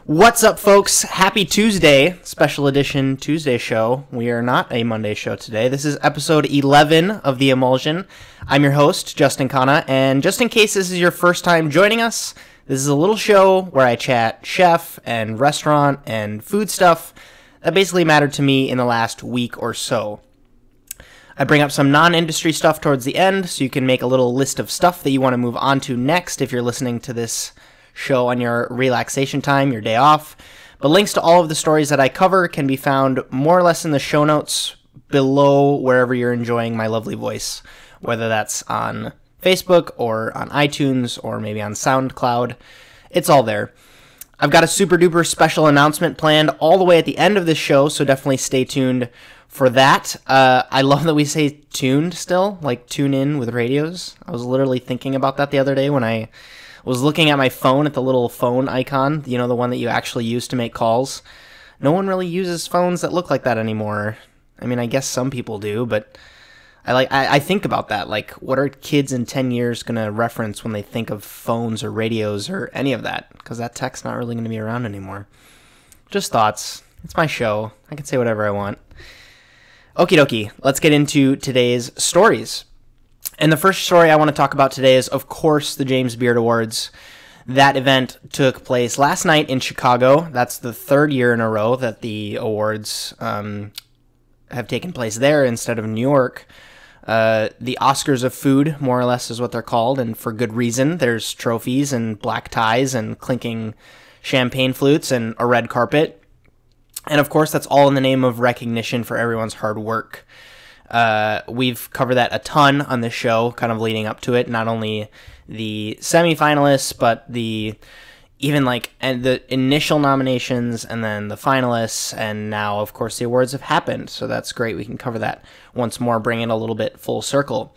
What's up, folks? Happy Tuesday, special edition Tuesday show. We are not a Monday show today. This is episode 11 of The Emulsion. I'm your host, Justin Khanna, and just in case this is your first time joining us, this is a little show where I chat chef and restaurant and food stuff that basically mattered to me in the last week or so. I bring up some non-industry stuff towards the end, so you can make a little list of stuff that you want to move on to next if you're listening to this show on your relaxation time, your day off. But links to all of the stories that I cover can be found more or less in the show notes below wherever you're enjoying my lovely voice, whether that's on Facebook or on iTunes or maybe on SoundCloud. It's all there. I've got a super duper special announcement planned all the way at the end of this show, so definitely stay tuned for that. I love that we say tuned still, like tune in with radios. I was literally thinking about that the other day when I was looking at my phone at the little phone icon, you know, the one that you actually use to make calls. No one really uses phones that look like that anymore. I mean, I guess some people do, but I think about that. Like, what are kids in 10 years going to reference when they think of phones or radios or any of that? Because that tech's not really going to be around anymore. Just thoughts. It's my show. I can say whatever I want. Okie dokie. Let's get into today's stories. And the first story I want to talk about today is, of course, the James Beard Awards. That event took place last night in Chicago. That's the third year in a row that the awards have taken place there instead of New York. The Oscars of food, more or less, is what they're called, and for good reason. There's trophies and black ties and clinking champagne flutes and a red carpet. And, of course, that's all in the name of recognition for everyone's hard work. We've covered that a ton on this show, kind of leading up to it. Not only the semifinalists, but the initial nominations, and then the finalists, and now, of course, the awards have happened. So that's great. We can cover that once more, bring it a little bit full circle.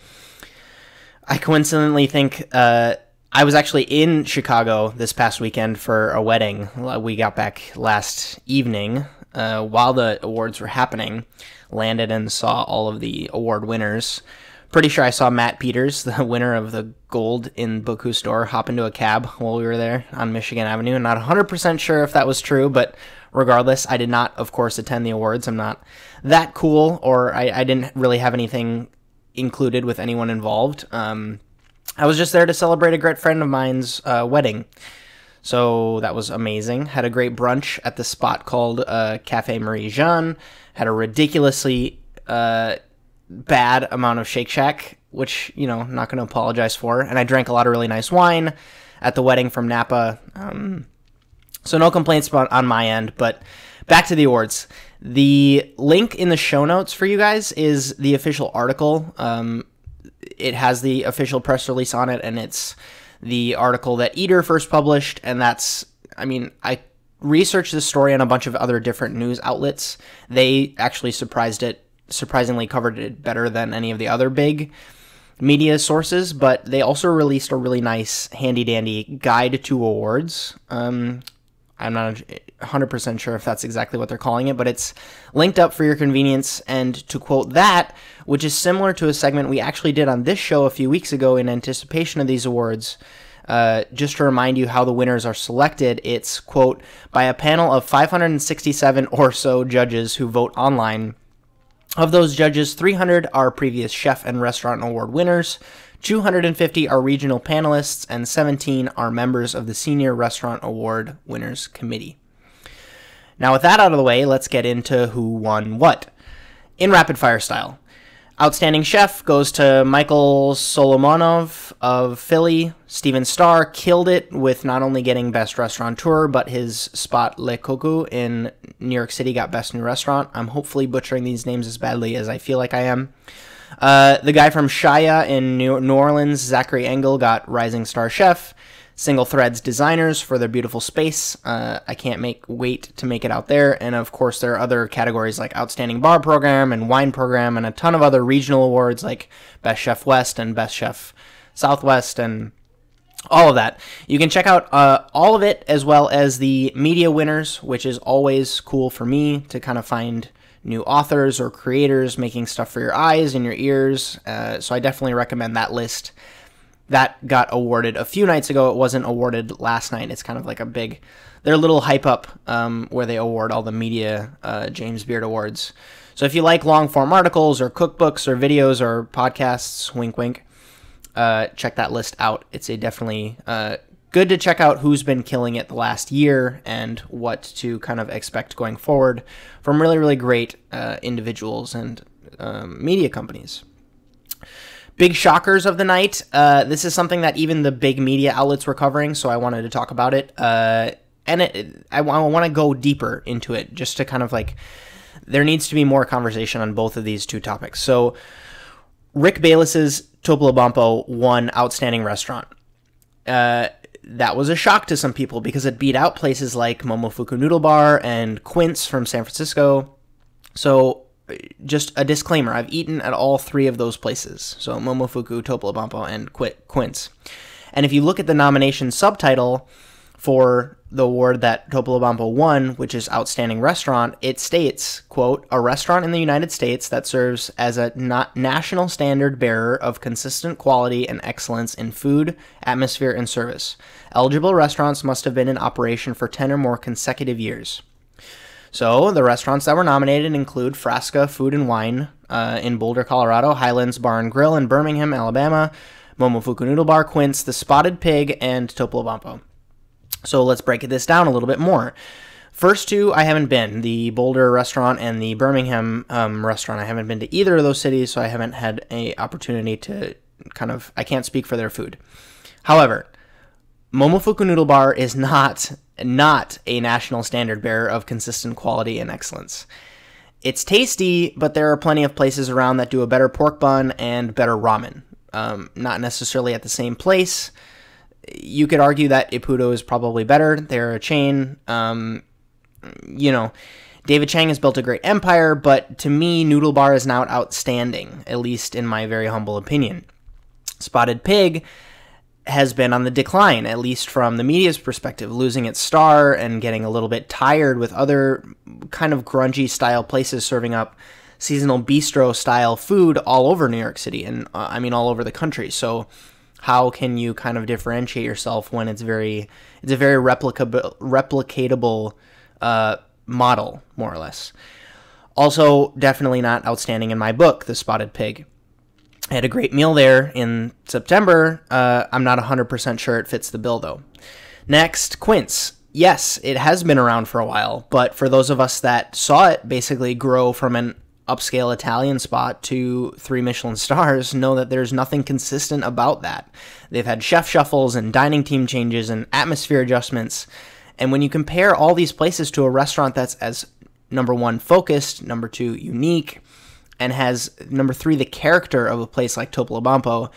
I coincidentally think I was actually in Chicago this past weekend for a wedding. We got back last evening while the awards were happening. Landed and saw all of the award winners. Pretty sure I saw Matt Peters, the winner of the gold in Book Store, hop into a cab while we were there on Michigan Avenue. I'm not 100% sure if that was true, but regardless, I did not, of course, attend the awards. I'm not that cool, or I didn't really have anything included with anyone involved. I was just there to celebrate a great friend of mine's wedding. So that was amazing. Had a great brunch at the spot called Cafe Marie Jeanne. Had a ridiculously bad amount of Shake Shack, which, you know, I'm not going to apologize for. And I drank a lot of really nice wine at the wedding from Napa. So no complaints on my end, but back to the awards. The link in the show notes for you guys is the official article. It has the official press release on it, and it's the article that Eater first published, and that's, I mean, I researched this story on a bunch of other different news outlets. They actually surprisingly covered it better than any of the other big media sources, but they also released a really nice handy-dandy guide to awards. I'm not 100% sure if that's exactly what they're calling it, but it's linked up for your convenience. And to quote that, which is similar to a segment we actually did on this show a few weeks ago in anticipation of these awards, just to remind you how the winners are selected, it's, quote, by a panel of 567 or so judges who vote online. Of those judges, 300 are previous chef and restaurant award winners, 250 are regional panelists, and 17 are members of the Senior Restaurant Award Winners Committee. Now, with that out of the way, let's get into who won what. In rapid-fire style. Outstanding Chef goes to Michael Solomonov of Philly. Steven Starr killed it with not only getting Best Restaurateur, but his spot Le Coco in New York City got Best New Restaurant. I'm hopefully butchering these names as badly as I feel like I am. The guy from Shaya in New Orleans, Zachary Engel, got Rising Star Chef. Single Threads designers for their beautiful space. I can't wait to make it out there. And of course, there are other categories like Outstanding Bar Program and Wine Program and a ton of other regional awards like Best Chef West and Best Chef Southwest and all of that. You can check out all of it as well as the media winners, which is always cool for me to kind of find new authors or creators making stuff for your eyes and your ears. So I definitely recommend that list. that got awarded a few nights ago. It wasn't awarded last night. It's kind of like their little hype up where they award all the media James Beard Awards. So if you like long form articles or cookbooks or videos or podcasts, wink wink, check that list out. It's definitely good to check out who's been killing it the last year and what to kind of expect going forward from really, really great individuals and media companies. Big shockers of the night. This is something that even the big media outlets were covering, so I wanted to talk about it. I want to go deeper into it, just to kind of like, there needs to be more conversation on both of these two topics. So Rick Bayless's Topolobampo won Outstanding Restaurant. That was a shock to some people because it beat out places like Momofuku Noodle Bar and Quince from San Francisco. So just a disclaimer, I've eaten at all three of those places. So Momofuku, Topolobampo, and Quince. And if you look at the nomination subtitle for the award that Topolobampo won, which is Outstanding Restaurant, it states, quote, "A restaurant in the United States that serves as a national standard bearer of consistent quality and excellence in food, atmosphere, and service. Eligible restaurants must have been in operation for 10 or more consecutive years." So the restaurants that were nominated include Frasca Food and Wine in Boulder, Colorado, Highlands Bar and Grill in Birmingham, Alabama, Momofuku Noodle Bar, Quince, The Spotted Pig, and Topolobampo. So let's break this down a little bit more. First two, I haven't been. The Boulder restaurant and the Birmingham restaurant. I haven't been to either of those cities, so I haven't had an opportunity to I can't speak for their food. However, Momofuku Noodle Bar is not a national standard bearer of consistent quality and excellence. It's tasty, but there are plenty of places around that do a better pork bun and better ramen. Not necessarily at the same place. You could argue that Ippudo is probably better. They're a chain. David Chang has built a great empire, but to me, Noodle Bar is now outstanding, at least in my very humble opinion. Spotted Pig has been on the decline, at least from the media's perspective, losing its star and getting a little bit tired with other kind of grungy style places serving up seasonal bistro style food all over New York City and all over the country. So how can you kind of differentiate yourself when it's a very replicatable model, more or less? Also, definitely not outstanding in my book, The Spotted Pig. I had a great meal there in September. I'm not 100% sure it fits the bill, though. Next, Quince. Yes, it has been around for a while, but for those of us that saw it basically grow from an upscale Italian spot to 3 Michelin stars, know that there's nothing consistent about that. They've had chef shuffles and dining team changes and atmosphere adjustments. And when you compare all these places to a restaurant that's as, number one, focused, number two, unique, and has, number three, the character of a place like Topolobampo,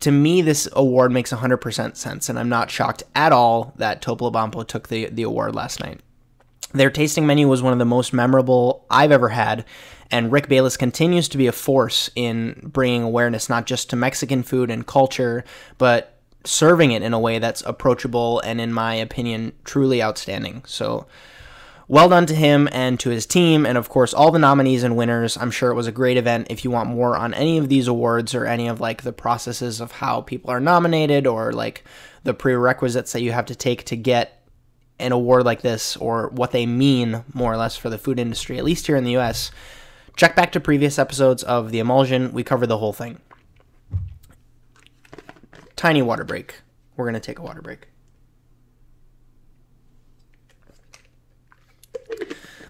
to me, this award makes 100% sense, and I'm not shocked at all that Topolobampo took the award last night. Their tasting menu was one of the most memorable I've ever had, and Rick Bayless continues to be a force in bringing awareness not just to Mexican food and culture, but serving it in a way that's approachable and, in my opinion, truly outstanding. So well done to him and to his team, and of course all the nominees and winners. I'm sure it was a great event. If you want more on any of these awards or any of like the processes of how people are nominated or like the prerequisites that you have to take to get an award like this, or what they mean more or less for the food industry, at least here in the US, check back to previous episodes of The Emulsion. We covered the whole thing. Tiny water break. We're going to take a water break.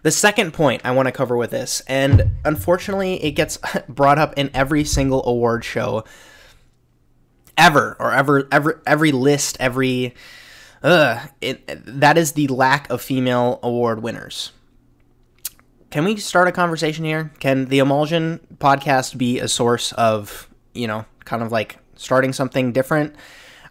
The second point I want to cover with this, and unfortunately it gets brought up in every single award show ever, or every list, that is the lack of female award winners. Can we start a conversation here? Can the Emulsion podcast be a source of, kind of like starting something different?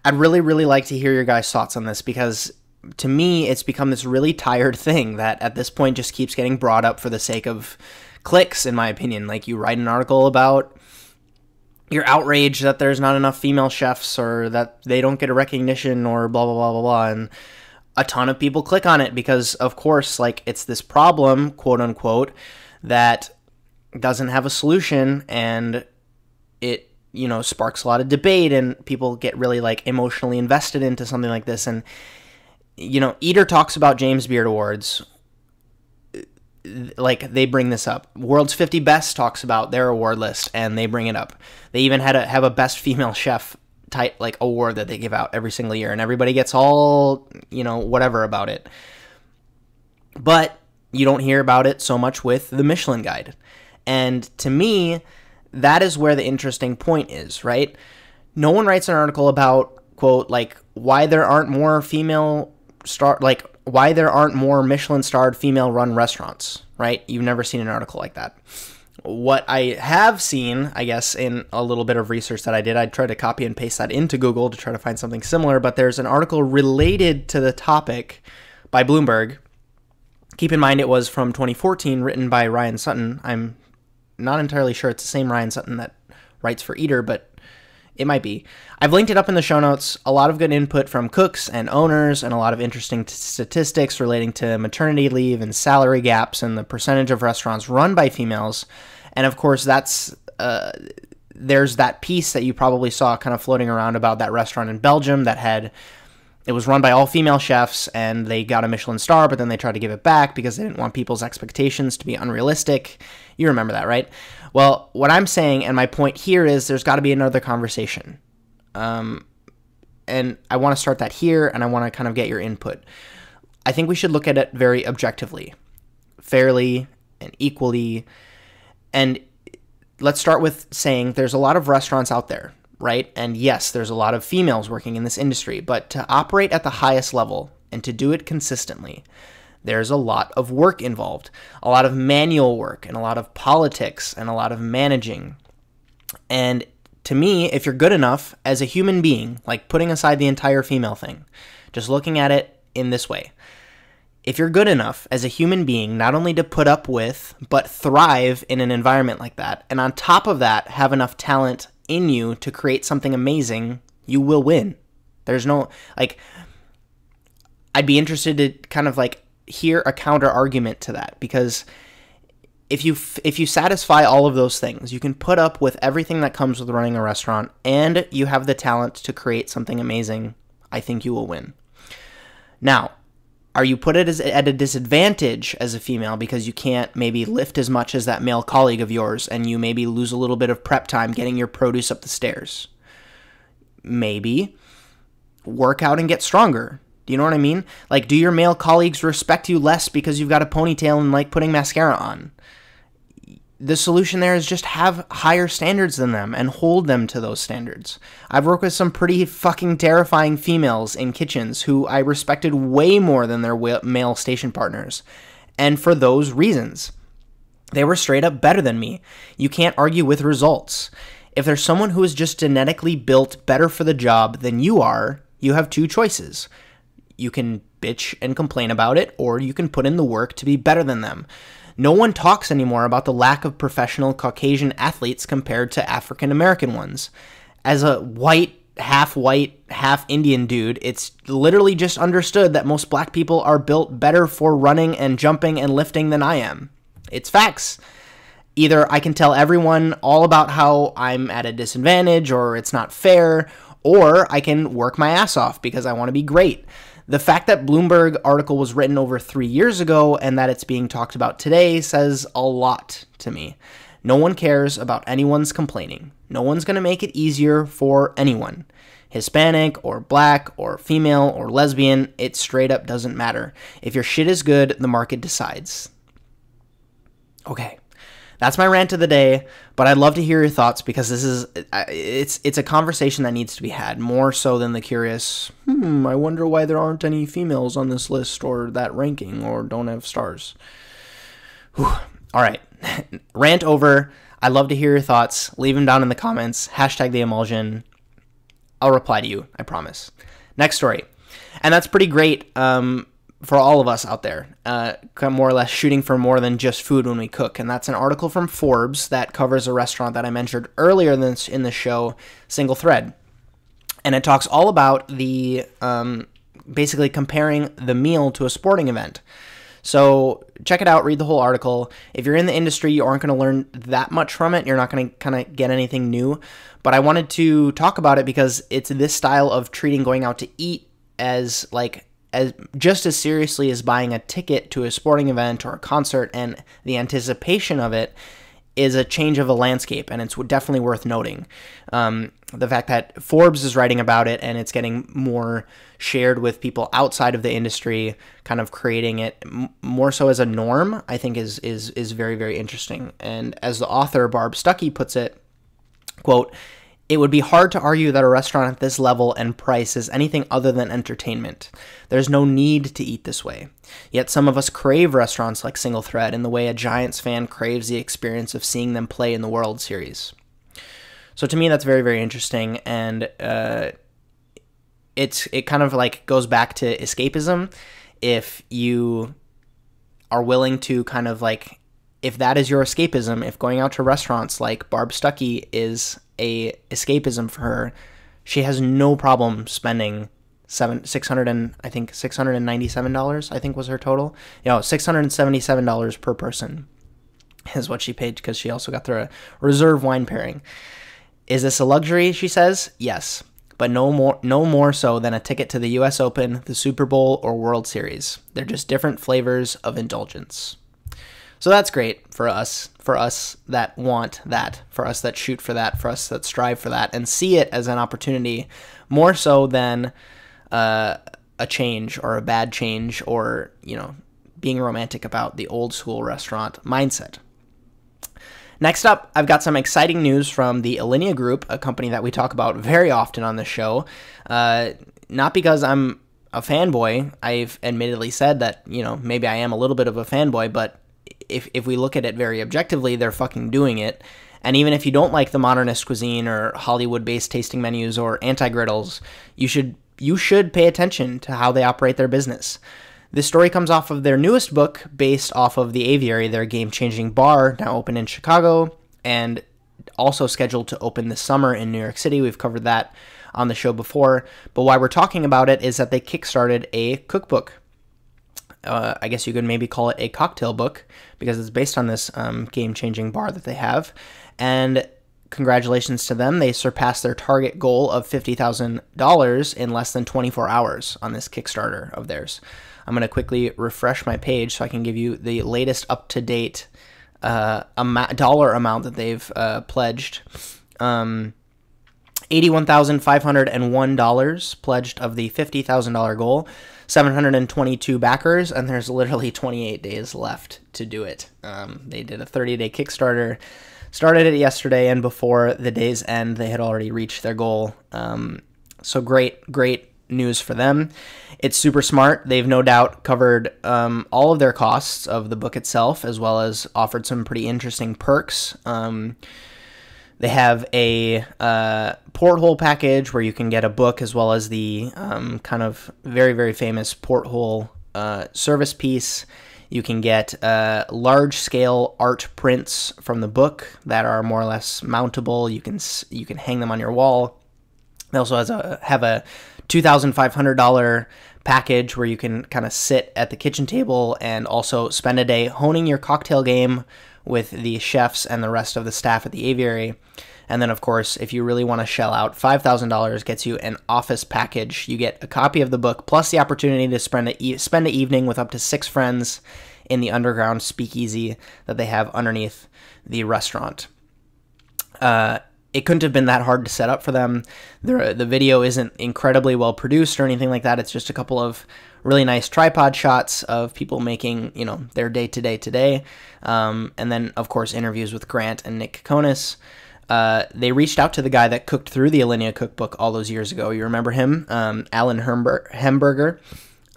I'd really, really like to hear your guys' thoughts on this, because to me, it's become this really tired thing that at this point just keeps getting brought up for the sake of clicks, in my opinion. Like, you write an article about your outrage that there's not enough female chefs, or that they don't get a recognition, or blah, blah, blah, blah, blah, and a ton of people click on it because, of course, like, it's this problem, quote unquote, that doesn't have a solution, and it sparks a lot of debate, and people get really like emotionally invested into something like this. And Eater talks about James Beard Awards, like they bring this up. World's 50 Best talks about their award list, and they bring it up. They even have a best female chef type like award that they give out every single year, and everybody gets all whatever about it. But you don't hear about it so much with the Michelin Guide. And to me, that is where the interesting point is, right? No one writes an article about, quote, like, why there aren't more why there aren't more Michelin-starred female-run restaurants, right? You've never seen an article like that. What I have seen, I guess, in a little bit of research that I did, I tried to copy and paste that into Google to try to find something similar, but there's an article related to the topic by Bloomberg. Keep in mind it was from 2014, written by Ryan Sutton. I'm not entirely sure it's the same Ryan Sutton that writes for Eater, but it might be. I've linked it up in the show notes. A lot of good input from cooks and owners, and a lot of interesting statistics relating to maternity leave and salary gaps and the percentage of restaurants run by females. And of course, there's that piece that you probably saw kind of floating around about that restaurant in Belgium it was run by all female chefs, and they got a Michelin star, but then they tried to give it back because they didn't want people's expectations to be unrealistic. You remember that, right? Well, what I'm saying, and my point here is there's got to be another conversation. And I want to start that here, and I want to kind of get your input. I think we should look at it very objectively, fairly, and equally. And let's start with saying there's a lot of restaurants out there, right? And yes, there's a lot of females working in this industry, but to operate at the highest level and to do it consistently, there's a lot of work involved, a lot of manual work and a lot of politics and a lot of managing. And to me, if you're good enough as a human being, like putting aside the entire female thing, just looking at it in this way, if you're good enough as a human being, not only to put up with, but thrive in an environment like that, and on top of that, have enough talent in you to create something amazing, you will win. There's no, like, I'd be interested to kind of like hear a counter argument to that, because if you satisfy all of those things, you can put up with everything that comes with running a restaurant, and you have the talent to create something amazing, I think you will win. Now, are you put at a disadvantage as a female because you can't maybe lift as much as that male colleague of yours, and you maybe lose a little bit of prep time getting your produce up the stairs? Maybe. Work out and get stronger. Do you know what I mean? Like, do your male colleagues respect you less because you've got a ponytail and like putting mascara on? The solution there is just have higher standards than them and hold them to those standards. I've worked with some pretty fucking terrifying females in kitchens who I respected way more than their male station partners. And for those reasons, they were straight up better than me. You can't argue with results. If there's someone who is just genetically built better for the job than you are, you have two choices. You can bitch and complain about it, or you can put in the work to be better than them. No one talks anymore about the lack of professional Caucasian athletes compared to African American ones. As a white, half Indian dude, it's literally just understood that most black people are built better for running and jumping and lifting than I am. It's facts. Either I can tell everyone all about how I'm at a disadvantage or it's not fair, or I can work my ass off because I want to be great. The fact that Bloomberg article was written over 3 years ago and that it's being talked about today says a lot to me. No one cares about anyone's complaining. No one's going to make it easier for anyone. Hispanic or black or female or lesbian, it straight up doesn't matter. If your shit is good, the market decides. Okay. That's my rant of the day, but I'd love to hear your thoughts because this is it's a conversation that needs to be had, more so than the curious, I wonder why there aren't any females on this list or that ranking or don't have stars. Whew. All right. Rant over. I'd love to hear your thoughts. Leave them down in the comments. #TheEmulsion. I'll reply to you, I promise. Next story. And that's pretty great for all of us out there, more or less shooting for more than just food when we cook. And that's an article from Forbes that covers a restaurant that I mentioned earlier in the show, Single Thread. And it talks all about the basically comparing the meal to a sporting event. So check it out, read the whole article. If you're in the industry, you aren't going to learn that much from it. You're not going to kind of get anything new. But I wanted to talk about it because it's this style of treating going out to eat as just as seriously as buying a ticket to a sporting event or a concert, and the anticipation of it is a change of a landscape, and it's definitely worth noting. The fact that Forbes is writing about it and it's getting more shared with people outside of the industry, kind of creating it more so as a norm, I think is very, very interesting. And as the author, Barb Stuckey, puts it, quote, "It would be hard to argue that a restaurant at this level and price is anything other than entertainment. There's no need to eat this way. Yet some of us crave restaurants like Single Thread in the way a Giants fan craves the experience of seeing them play in the World Series." So to me, that's very, very interesting, and it kind of like goes back to escapism. If you are willing to kind of like, if that is your escapism, if going out to restaurants like Barb Stuckey is a escapism for her, she has no problem spending $697, I think was her total. $677 per person is what she paid, because she also got the reserve wine pairing. Is this a luxury, she says? Yes, but no more so than a ticket to the US Open, the Super Bowl, or World Series. They're just different flavors of indulgence. So that's great for us that want that, for us that shoot for that, for us that strive for that, and see it as an opportunity more so than a change or a bad change, or, being romantic about the old school restaurant mindset. Next up, I've got some exciting news from the Alinea Group, a company that we talk about very often on the show. Not because I'm a fanboy. I've admittedly said that, maybe I am a little bit of a fanboy, but if we look at it very objectively, they're fucking doing it. And even if you don't like the modernist cuisine or Hollywood-based tasting menus or anti-griddles, you should pay attention to how they operate their business. This story comes off of their newest book, based off of the Aviary, their game-changing bar, now open in Chicago, and also scheduled to open this summer in New York City. We've covered that on the show before. But why we're talking about it is that they kickstarted a cookbook. I guess you could maybe call it a cocktail book, because it's based on this game-changing bar that they have. And congratulations to them. They surpassed their target goal of $50,000 in less than 24 hours on this Kickstarter of theirs. I'm going to quickly refresh my page so I can give you the latest up-to-date dollar amount that they've pledged. $81,501 pledged of the $50,000 goal, 722 backers, and there's literally 28 days left to do it. They did a 30-day Kickstarter, started it yesterday, and before the day's end, they had already reached their goal. So great news for them. It's super smart. They've no doubt covered all of their costs of the book itself, as well as offered some pretty interesting perks. They have a porthole package where you can get a book as well as the kind of very, very famous porthole service piece. You can get large-scale art prints from the book that are more or less mountable. You can hang them on your wall. They also have a $2,500 package where you can kind of sit at the kitchen table and also spend a day honing your cocktail game with the chefs and the rest of the staff at the Aviary. And then, of course, if you really want to shell out, $5,000 gets you an office package. You get a copy of the book, plus the opportunity to spend an evening with up to 6 friends in the underground speakeasy that they have underneath the restaurant. It couldn't have been that hard to set up for them. The video isn't incredibly well produced or anything like that. It's just a couple of really nice tripod shots of people making, their day-to-day today. And then, of course, interviews with Grant and Nick Kokonis. They reached out to the guy that cooked through the Alinea Cookbook all those years ago. You remember him? Alan Hemberger.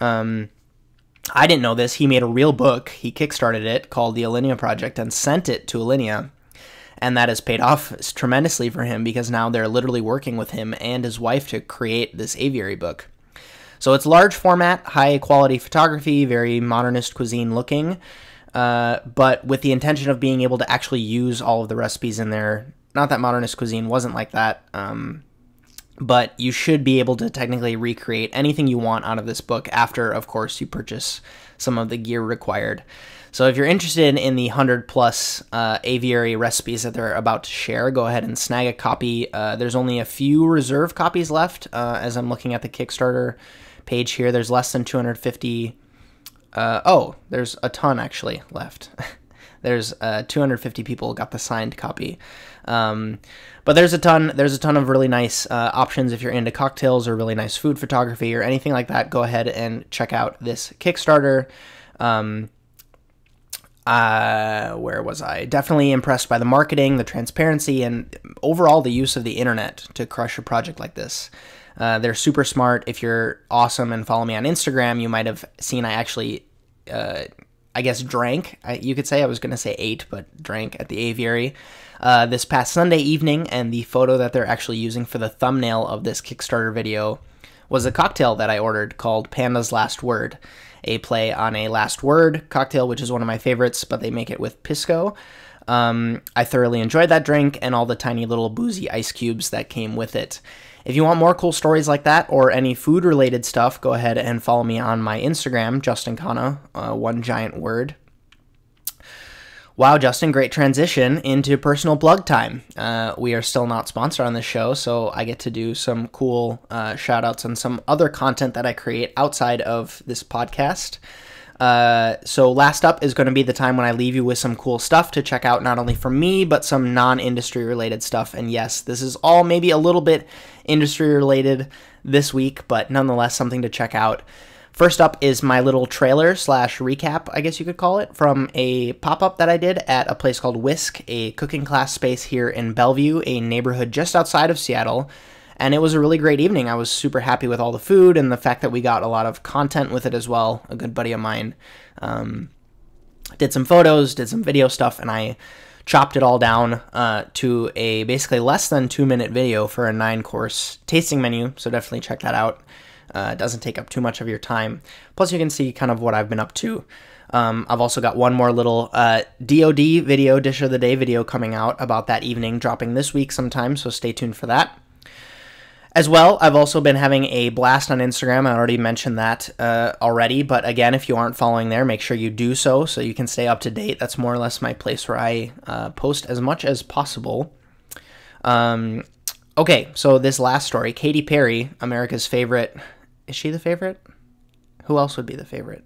I didn't know this. He made a real book. He kickstarted it called the Alinea Project and sent it to Alinea. And that has paid off tremendously for him, because now they're literally working with him and his wife to create this Aviary book. So it's large format, high quality photography, very modernist cuisine looking, but with the intention of being able to actually use all of the recipes in there. Not that modernist cuisine wasn't like that. but you should be able to technically recreate anything you want out of this book after, of course, you purchase some of the gear required. So if you're interested in the 100 plus aviary recipes that they're about to share, go ahead and snag a copy. There's only a few reserve copies left. As I'm looking at the Kickstarter page here, there's less than 250. There's a ton actually left. There's 250 people got the signed copy. But there's a ton of really nice options if you're into cocktails or really nice food photography or anything like that. Go ahead and check out this Kickstarter. Where was I? Definitely impressed by the marketing, the transparency, and overall the use of the internet to crush a project like this. They're super smart. If you're awesome and follow me on Instagram, you might have seen I actually, I guess, drank. You could say, I was going to say ate, but drank at the aviary this past Sunday evening, and the photo that they're actually using for the thumbnail of this Kickstarter video was a cocktail that I ordered called Panda's Last Word, a play on a last word cocktail, which is one of my favorites, but they make it with pisco. I thoroughly enjoyed that drink and all the tiny little boozy ice cubes that came with it. If you want more cool stories like that or any food-related stuff, go ahead and follow me on my Instagram, Justin Khanna, one giant word. Wow, Justin, great transition into personal plug time. We are still not sponsored on this show, so I get to do some cool shout-outs on some other content that I create outside of this podcast. So last up is going to be the time when I leave you with some cool stuff to check out, not only from me, but some non-industry related stuff. And yes, this is all maybe a little bit industry related this week, but nonetheless something to check out. First up is my little trailer / recap, I guess you could call it, from a pop-up that I did at a place called Whisk, a cooking class space here in Bellevue, a neighborhood just outside of Seattle. And it was a really great evening. I was super happy with all the food and the fact that we got a lot of content with it as well. A good buddy of mine did some photos, did some video stuff, and I chopped it all down to a basically less than 2-minute video for a 9-course tasting menu. So definitely check that out. It doesn't take up too much of your time. Plus you can see kind of what I've been up to. I've also got one more little DOD video, Dish of the Day video coming out about that evening, dropping this week sometime, so stay tuned for that. As well, I've also been having a blast on Instagram. I already mentioned that already, but again, if you aren't following there, make sure you do so you can stay up to date. That's more or less my place where I post as much as possible. Okay, so this last story, Katy Perry, America's favorite. Is she the favorite? Who else would be the favorite?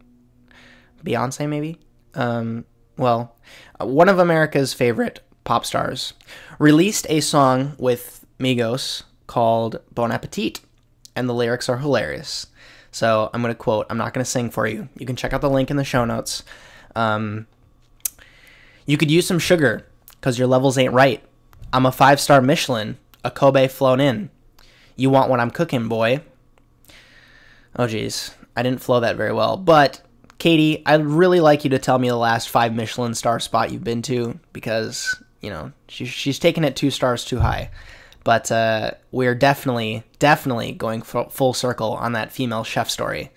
Beyonce, maybe? Well, one of America's favorite pop stars released a song with Migos called Bon Appetit, and the lyrics are hilarious. So I'm going to quote, I'm not going to sing for you. You can check out the link in the show notes. You could use some sugar, because your levels ain't right. I'm a 5-star Michelin, a Kobe flown in. You want what I'm cooking, boy. Oh, geez. I didn't flow that very well. But, Katy, I'd really like you to tell me the last 5 Michelin star spot you've been to, because, you know, she's taken it 2 stars too high. But we're definitely going full circle on that female chef story.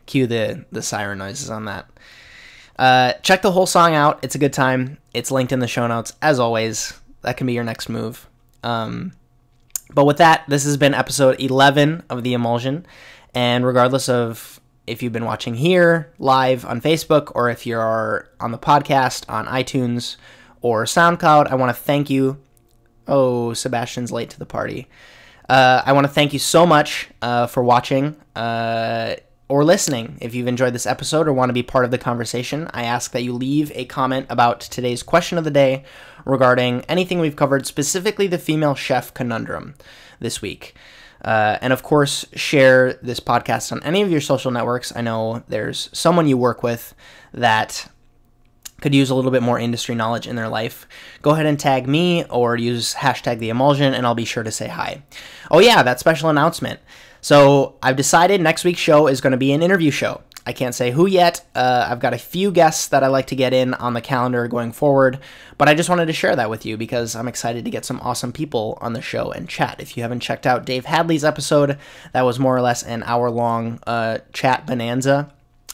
Cue the siren noises on that. Check the whole song out. It's a good time. It's linked in the show notes. As always, that can be your next move. But with that, this has been episode 11 of The Emulsion. And regardless of if you've been watching here live on Facebook or if you're on the podcast on iTunes or SoundCloud, I want to thank you. Oh, Sebastian's late to the party. I want to thank you so much for watching or listening. If you've enjoyed this episode or want to be part of the conversation, I ask that you leave a comment about today's question of the day regarding anything we've covered, specifically the female chef conundrum this week. And of course, share this podcast on any of your social networks. I know there's someone you work with that could use a little bit more industry knowledge in their life. Go ahead and tag me or use hashtag the emulsion and I'll be sure to say hi. Oh yeah, that special announcement. So I've decided next week's show is going to be an interview show. I can't say who yet. I've got a few guests that I like to get in on the calendar going forward, but I just wanted to share that with you because I'm excited to get some awesome people on the show and chat. If you haven't checked out Dave Hadley's episode, that was more or less an hour-long chat bonanza.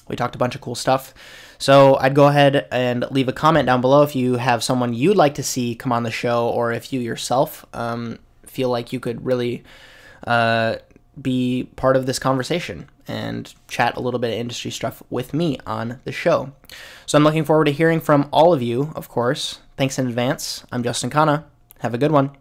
We talked a bunch of cool stuff. So I'd go ahead and leave a comment down below if you have someone you'd like to see come on the show, or if you yourself feel like you could really be part of this conversation and chat a little bit of industry stuff with me on the show. So I'm looking forward to hearing from all of you, of course. Thanks in advance. I'm Justin Khanna. Have a good one.